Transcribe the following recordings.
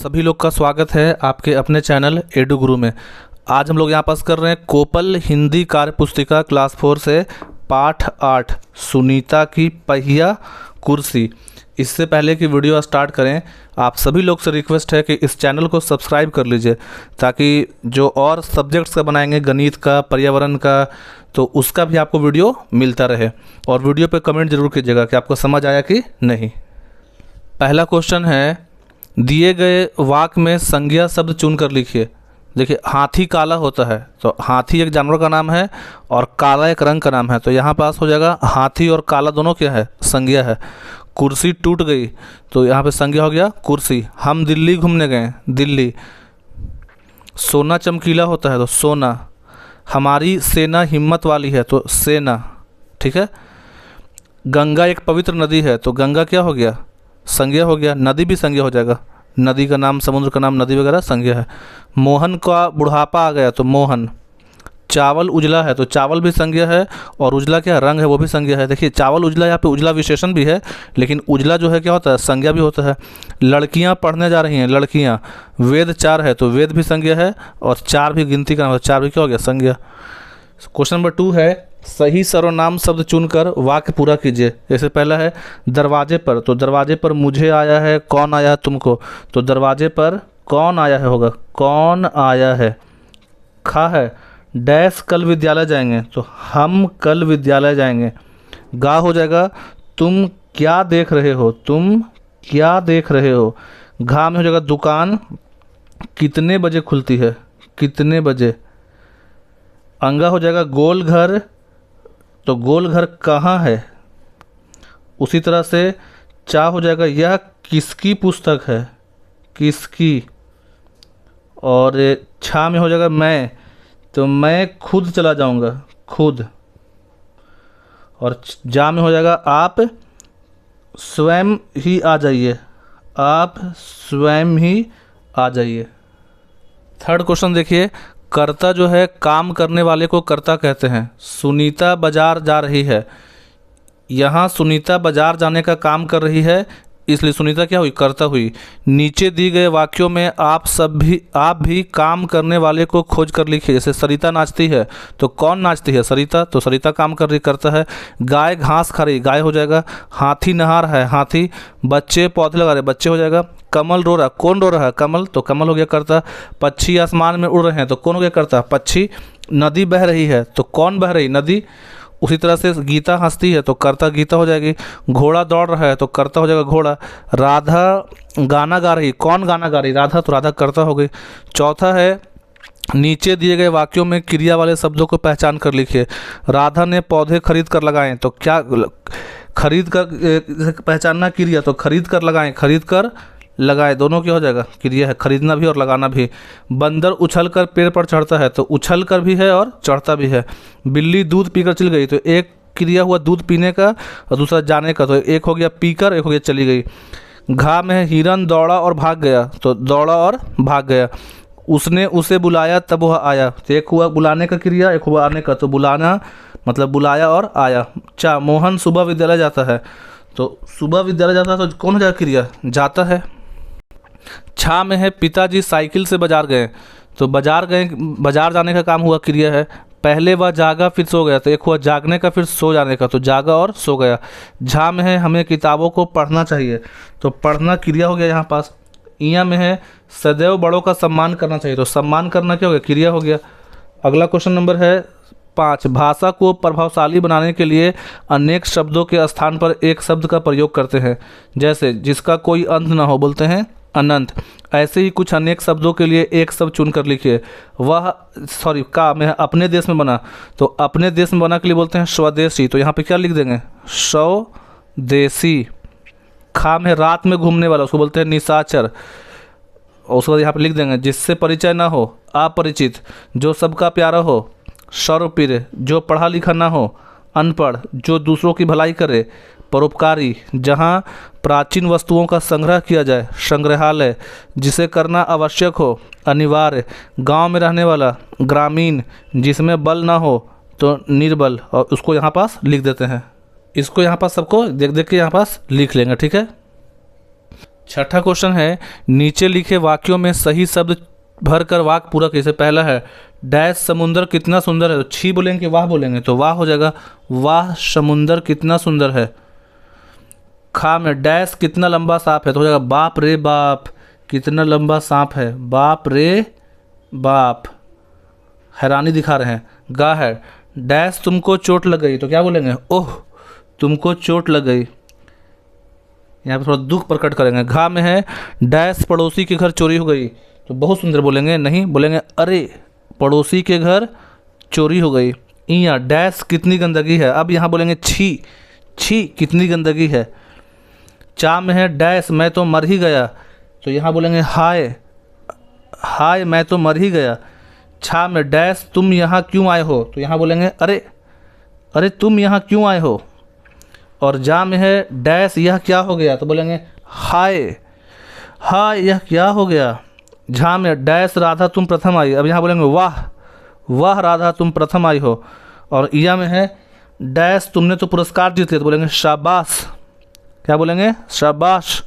सभी लोग का स्वागत है आपके अपने चैनल एडू गुरु में। आज हम लोग यहाँ पास कर रहे हैं कोपल हिंदी कार्य पुस्तिका क्लास 4 से पाठ 8 सुनीता की पहिया कुर्सी। इससे पहले कि वीडियो स्टार्ट करें, आप सभी लोग से रिक्वेस्ट है कि इस चैनल को सब्सक्राइब कर लीजिए, ताकि जो और सब्जेक्ट्स का बनाएंगे, गणित का, पर्यावरण का, तो उसका भी आपको वीडियो मिलता रहे। और वीडियो पे कमेंट जरूर कीजिएगा कि आपको समझ आया कि नहीं। पहला क्वेश्चन है, दिए गए वाक्य में संज्ञा शब्द चुनकर लिखिए। देखिए, हाथी काला होता है, तो हाथी एक जानवर का नाम है और काला एक रंग का नाम है, तो यहाँ पास हो जाएगा हाथी और काला दोनों क्या है, संज्ञा है। कुर्सी टूट गई, तो यहाँ पे संज्ञा हो गया कुर्सी। हम दिल्ली घूमने गए, दिल्ली। सोना चमकीला होता है, तो सोना। हमारी सेना हिम्मत वाली है, तो सेना। ठीक है। गंगा एक पवित्र नदी है, तो गंगा क्या हो गया, संज्ञा हो गया। नदी भी संज्ञा हो जाएगा, नदी का नाम, समुद्र का नाम, नदी वगैरह संज्ञा है। मोहन का बुढ़ापा आ गया, तो मोहन। चावल उजला है, तो चावल भी संज्ञा है, और उजला क्या रंग है, वो भी संज्ञा है। देखिए, चावल उजला, यहाँ पे उजला विशेषण भी है, लेकिन उजला जो है क्या होता है, संज्ञा भी होता है। लड़कियाँ पढ़ने जा रही हैं, लड़कियाँ। वेद 4 है, तो वेद भी संज्ञा है, और 4 भी गिनती का नाम है, 4 भी क्या हो गया, संज्ञा। क्वेश्चन नंबर 2 है, सही सर्वनाम शब्द चुनकर वाक्य पूरा कीजिए। जैसे पहला है दरवाजे पर, तो दरवाजे पर मुझे आया है, कौन आया है तुमको, तो दरवाजे पर कौन आया है होगा, कौन आया है। खा है डैश कल विद्यालय जाएंगे, तो हम कल विद्यालय जाएंगे। गा हो जाएगा तुम क्या देख रहे हो, तुम क्या देख रहे हो। घा में हो जाएगा दुकान कितने बजे खुलती है, कितने बजे। अंगा हो जाएगा गोल घर, तो गोल घर कहाँ है। उसी तरह से चा हो जाएगा यह किसकी पुस्तक है, किसकी। और छा में हो जाएगा मैं, तो मैं खुद चला जाऊंगा, खुद। और जा में हो जाएगा आप स्वयं ही आ जाइए, आप स्वयं ही आ जाइए। थर्ड क्वेश्चन देखिए, कर्ता जो है काम करने वाले को कर्ता कहते हैं। सुनीता बाजार जा रही है, यहाँ सुनीता बाजार जाने का काम कर रही है, इसलिए सुनीता क्या हुई, कर्ता हुई। नीचे दी गए वाक्यों में आप भी काम करने वाले को खोज कर लिखिए। जैसे सरिता नाचती है, तो कौन नाचती है, सरिता, तो सरिता काम कर रही, करता है। गाय घास खा रही, गाय हो जाएगा। हाथी नहा रहा है, हाथी। बच्चे पौधे लगा रहे, बच्चे हो जाएगा। कमल रो रहा, कौन रो रहा है, कमल, तो कमल हो गया करता। पक्षी आसमान में उड़ रहे हैं, तो कौन हो गया करता, पक्षी। नदी बह रही है, तो कौन बह रही, नदी। उसी तरह से गीता हंसती है, तो कर्ता गीता हो जाएगी। घोड़ा दौड़ रहा है, तो कर्ता हो जाएगा घोड़ा। राधा गाना गा रही, कौन गाना गा रही, राधा, तो राधा कर्ता हो गई। चौथा है, नीचे दिए गए वाक्यों में क्रिया वाले शब्दों को पहचान कर लिखिए। राधा ने पौधे खरीद कर लगाए, तो क्या खरीद कर पहचानना क्रिया, तो खरीद कर लगाएं, खरीद कर लगाए, दोनों क्या हो जाएगा, क्रिया है, खरीदना भी और लगाना भी। बंदर उछल कर पेड़ पर चढ़ता है, तो उछल कर भी है और चढ़ता भी है। बिल्ली दूध पीकर चली गई, तो एक क्रिया हुआ दूध पीने का और दूसरा जाने का, तो एक हो गया पीकर, एक हो गया चली गई। घा में हिरन दौड़ा और भाग गया, तो दौड़ा और भाग गया। उसने उसे बुलाया तब वह आया, तो एक हुआ बुलाने का क्रिया, एक हुआ आने का, तो बुलाना मतलब बुलाया और आया। चा मोहन सुबह विद्यालय जाता है, तो सुबह विद्यालय जाता है, तो कौन हो जाएगा क्रिया, जाता है। छा में है पिताजी साइकिल से बाजार गए, तो बाजार गए, बाजार जाने का काम हुआ, क्रिया है। पहले वह जागा फिर सो गया, तो एक हुआ जागने का फिर सो जाने का, तो जागा और सो गया। झा में है हमें किताबों को पढ़ना चाहिए, तो पढ़ना क्रिया हो गया यहाँ पास। इया में है सदैव बड़ों का सम्मान करना चाहिए, तो सम्मान करना क्या हो गया, क्रिया हो गया। अगला क्वेश्चन नंबर है 5, भाषा को प्रभावशाली बनाने के लिए अनेक शब्दों के स्थान पर एक शब्द का प्रयोग करते हैं। जैसे जिसका कोई अंत ना हो बोलते हैं अनंत। ऐसे ही कुछ अनेक शब्दों के लिए एक शब्द चुन कर लिखिए। वह का में अपने देश में बना, तो अपने देश में बना के लिए बोलते हैं स्वदेशी, तो यहाँ पे क्या लिख देंगे, स्वदेशी। खा में रात में घूमने वाला, उसको बोलते हैं निशाचर, और उसके बाद यहाँ पे लिख देंगे जिससे परिचय ना हो, अपरिचित। जो सबका प्यारा हो, सर्वप्रिय। जो पढ़ा लिखा ना हो, अनपढ़। जो दूसरों की भलाई करे, परोपकारी। जहाँ प्राचीन वस्तुओं का संग्रह किया जाए, संग्रहालय। जिसे करना आवश्यक हो, अनिवार्य। गांव में रहने वाला, ग्रामीण। जिसमें बल ना हो, तो निर्बल। और उसको यहाँ पास लिख देते हैं। इसको यहाँ पास सबको देख देख के यहाँ पास लिख लेंगे, ठीक है। छठा क्वेश्चन है, नीचे लिखे वाक्यों में सही शब्द भरकर वाक्य पूरा कीजिए। पहला है डैश समुंदर कितना सुंदर है, तो छी बोलेंगे कि वाह बोलेंगे, तो वाह हो जाएगा, वाह समुंदर कितना सुंदर है। खा में डैश कितना लंबा सांप है, तो हो जाएगा बाप रे बाप कितना लंबा सांप है, बाप रे बाप, हैरानी दिखा रहे हैं। गा है डैश तुमको चोट लग गई, तो क्या बोलेंगे, ओह तुमको चोट लग गई, यहाँ पे थोड़ा दुख प्रकट करेंगे। घा में है डैश पड़ोसी के घर चोरी हो गई, तो बहुत सुंदर बोलेंगे, नहीं बोलेंगे अरे पड़ोसी के घर चोरी हो गई। यहाँ डैश कितनी गंदगी है, अब यहाँ बोलेंगे छी छी कितनी गंदगी है। चा में है डैश मैं तो मर ही गया, तो यहाँ बोलेंगे हाय हाय मैं तो मर ही गया। छा में डैश तुम यहाँ क्यों आए हो, तो यहाँ बोलेंगे अरे अरे तुम यहाँ क्यों आए हो। और जा में है डैश यह क्या हो गया, तो बोलेंगे हाय हाय यह क्या हो गया। झा में डैश राधा तुम प्रथम आई, अब यहाँ बोलेंगे वाह वाह राधा तुम प्रथम आई हो। और या में है डैश तुमने तो पुरस्कार जीत लिया, तो बोलेंगे शाबाश, क्या बोलेंगे शाबाश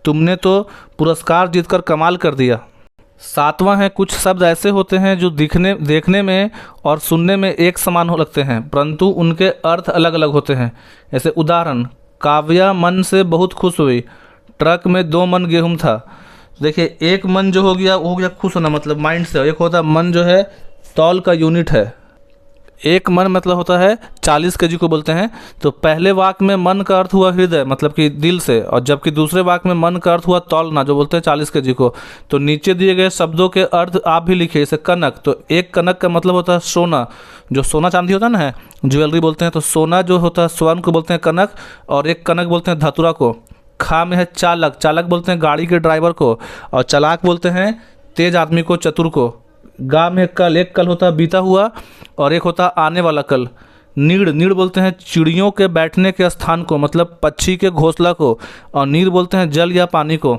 तुमने तो पुरस्कार जीतकर कमाल कर दिया। सातवां है कुछ शब्द ऐसे होते हैं जो देखने में और सुनने में एक समान हो लगते हैं परंतु उनके अर्थ अलग अलग होते हैं। जैसे उदाहरण, काव्या मन से बहुत खुश हुई, ट्रक में 2 मन गेहूं था। देखिए एक मन जो हो गया खुश होना मतलब माइंड से, एक होता मन जो है तौल का यूनिट है, एक मन मतलब होता है 40 kg को बोलते हैं। तो पहले वाक्य में मन का अर्थ हुआ हृदय मतलब कि दिल से, और जबकि दूसरे वाक्य में मन का अर्थ हुआ तौलना जो बोलते हैं 40 kg को। तो नीचे दिए गए शब्दों के अर्थ आप भी लिखिए। जैसे कनक, तो एक कनक का मतलब होता है सोना, जो सोना चांदी होता है ना, ज्वेलरी बोलते हैं, तो सोना जो होता है स्वर्ण को बोलते हैं कनक, और एक कनक बोलते हैं धतुरा को। खा में है चालक, चालक बोलते हैं गाड़ी के ड्राइवर को, और चालाक बोलते हैं तेज आदमी को, चतुर को। गा में कल, एक कल होता है बीता हुआ और एक होता है आने वाला कल। नीड़, नीड़ बोलते हैं चिड़ियों के बैठने के स्थान को मतलब पक्षी के घोंसला को, और नीर बोलते हैं जल या पानी को।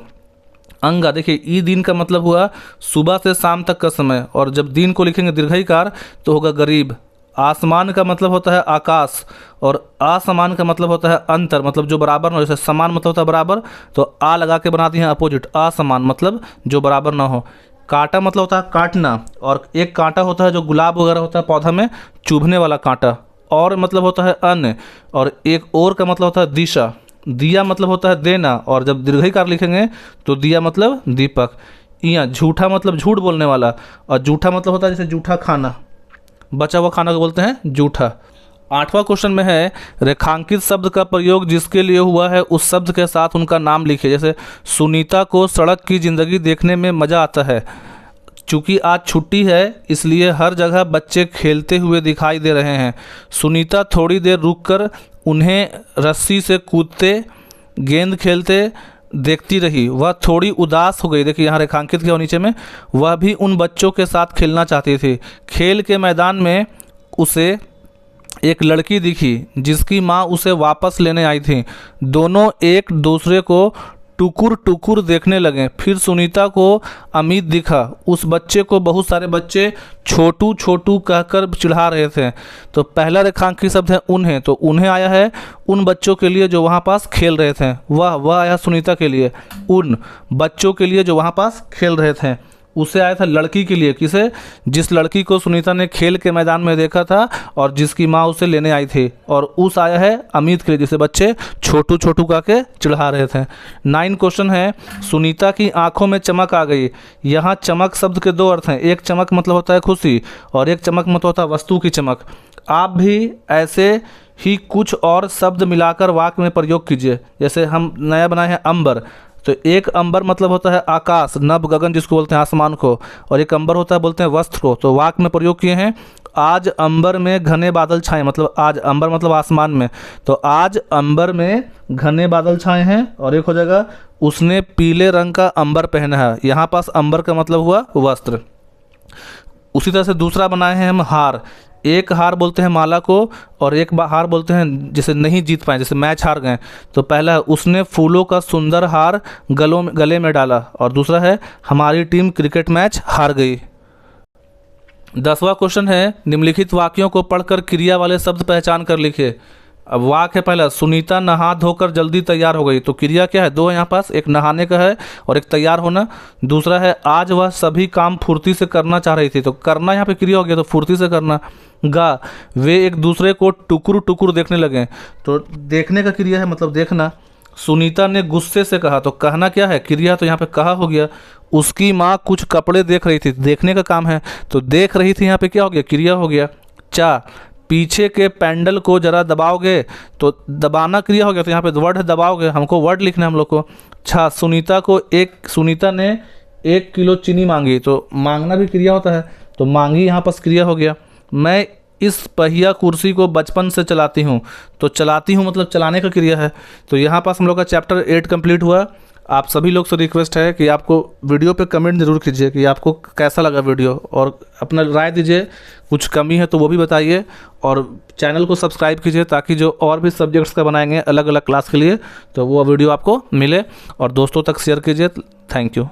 अंगा, देखिए ई दिन का मतलब हुआ सुबह से शाम तक का समय, और जब दिन को लिखेंगे दीर्घईकार तो होगा गरीब। आसमान का मतलब होता है आकाश, और असमान का मतलब होता है अंतर मतलब जो बराबर ना हो। जैसे समान मतलब होता है बराबर, तो आ लगा के बना दिए अपोजिट, असमान मतलब जो बराबर ना हो। कांटा मतलब होता है काटना, और एक कांटा होता है जो गुलाब वगैरह होता है पौधा में चुभने वाला कांटा। और मतलब होता है अन्य, और एक और का मतलब होता है दिशा। दिया मतलब होता है देना, और जब दीर्घईकार लिखेंगे तो दिया मतलब दीपक। यहाँ झूठा मतलब झूठ बोलने वाला, और जूठा मतलब होता है जैसे जूठा खाना, बचा हुआ खाना को बोलते हैं जूठा। 8वां क्वेश्चन में है रेखांकित शब्द का प्रयोग जिसके लिए हुआ है उस शब्द के साथ उनका नाम लिखिए। जैसे सुनीता को सड़क की ज़िंदगी देखने में मज़ा आता है। चूँकि आज छुट्टी है इसलिए हर जगह बच्चे खेलते हुए दिखाई दे रहे हैं। सुनीता थोड़ी देर रुककर उन्हें रस्सी से कूदते गेंद खेलते देखती रही, वह थोड़ी उदास हो गई। देखिए यहाँ रेखांकित किया नीचे में, वह भी उन बच्चों के साथ खेलना चाहती थी। खेल के मैदान में उसे एक लड़की दिखी जिसकी माँ उसे वापस लेने आई थी। दोनों एक दूसरे को टुकुर टुकुर देखने लगे। फिर सुनीता को अमित दिखा, उस बच्चे को बहुत सारे बच्चे छोटू छोटू कहकर चिढ़ा रहे थे। तो पहला रेखांकित शब्द है उन्हें, तो उन्हें आया है उन बच्चों के लिए जो वहाँ पास खेल रहे थे। वह आया सुनीता के लिए, उन बच्चों के लिए जो वहाँ पास खेल रहे थे। उसे आया था लड़की के लिए, किसे, जिस लड़की को सुनीता ने खेल के मैदान में देखा था और जिसकी माँ उसे लेने आई थी। और उस आया है अमित के लिए, जिसे बच्चे छोटू छोटू का के चिढ़ा रहे थे। 9 क्वेश्चन है सुनीता की आंखों में चमक आ गई। यहाँ चमक शब्द के 2 अर्थ हैं, एक चमक मतलब होता है खुशी और एक चमक मतलब होता है वस्तु की चमक। आप भी ऐसे ही कुछ और शब्द मिलाकर वाक्य में प्रयोग कीजिए। जैसे हम नया बनाए हैं अंबर, तो एक अंबर मतलब होता है आकाश, नभ गगन जिसको बोलते हैं आसमान को, और एक अंबर होता है बोलते हैं वस्त्र को। तो वाक्य में प्रयोग किए हैं आज अंबर में घने बादल छाए, मतलब आज अंबर मतलब आसमान में, तो आज अंबर में घने बादल छाए हैं। और एक हो जाएगा उसने पीले रंग का अंबर पहना है, यहाँ पास अंबर का मतलब हुआ वस्त्र। उसी तरह से दूसरा बनाए हैं हम हार। एक हार बोलते हैं माला को और एक हार बोलते हैं जैसे नहीं जीत पाए, जैसे मैच हार गए। तो पहला है उसने फूलों का सुंदर हार गले में डाला, और दूसरा है हमारी टीम क्रिकेट मैच हार गई। 10वां क्वेश्चन है निम्नलिखित वाक्यों को पढ़कर क्रिया वाले शब्द पहचान कर लिखे। अब वाक्य पहला, सुनीता नहा धोकर जल्दी तैयार हो गई। तो क्रिया क्या है, दो है यहाँ पास, एक नहाने का है और एक तैयार होना। दूसरा है आज वह सभी काम फुर्ती से करना चाह रही थी। तो करना यहाँ पे क्रिया हो गया, तो फुर्ती से करना। गा, वे एक दूसरे को टुकुर टुकुर देखने लगे। तो देखने का क्रिया है, मतलब देखना। सुनीता ने गुस्से से कहा। तो कहना क्या है, क्रिया, तो यहाँ पे कहा हो गया। उसकी माँ कुछ कपड़े देख रही थी, देखने का काम है, तो देख रही थी यहाँ पे क्या हो गया, क्रिया हो गया। चा, पीछे के पैंडल को जरा दबाओगे। तो दबाना क्रिया हो गया, तो यहाँ पे वर्ड है दबाओगे, हमको वर्ड लिखना है हम लोग को। छा, सुनीता ने 1 किलो चीनी मांगी। तो मांगना भी क्रिया होता है, तो मांगी यहाँ पास क्रिया हो गया। मैं इस पहिया कुर्सी को बचपन से चलाती हूँ। तो चलाती हूँ मतलब चलाने का क्रिया है। तो यहाँ पास हम लोग का चैप्टर 8 कंप्लीट हुआ। आप सभी लोग से रिक्वेस्ट है कि आपको वीडियो पे कमेंट ज़रूर कीजिए कि आपको कैसा लगा वीडियो, और अपना राय दीजिए। कुछ कमी है तो वो भी बताइए, और चैनल को सब्सक्राइब कीजिए ताकि जो और भी सब्जेक्ट्स का बनाएंगे अलग अलग क्लास के लिए तो वो वीडियो आपको मिले, और दोस्तों तक शेयर कीजिए। Thank you.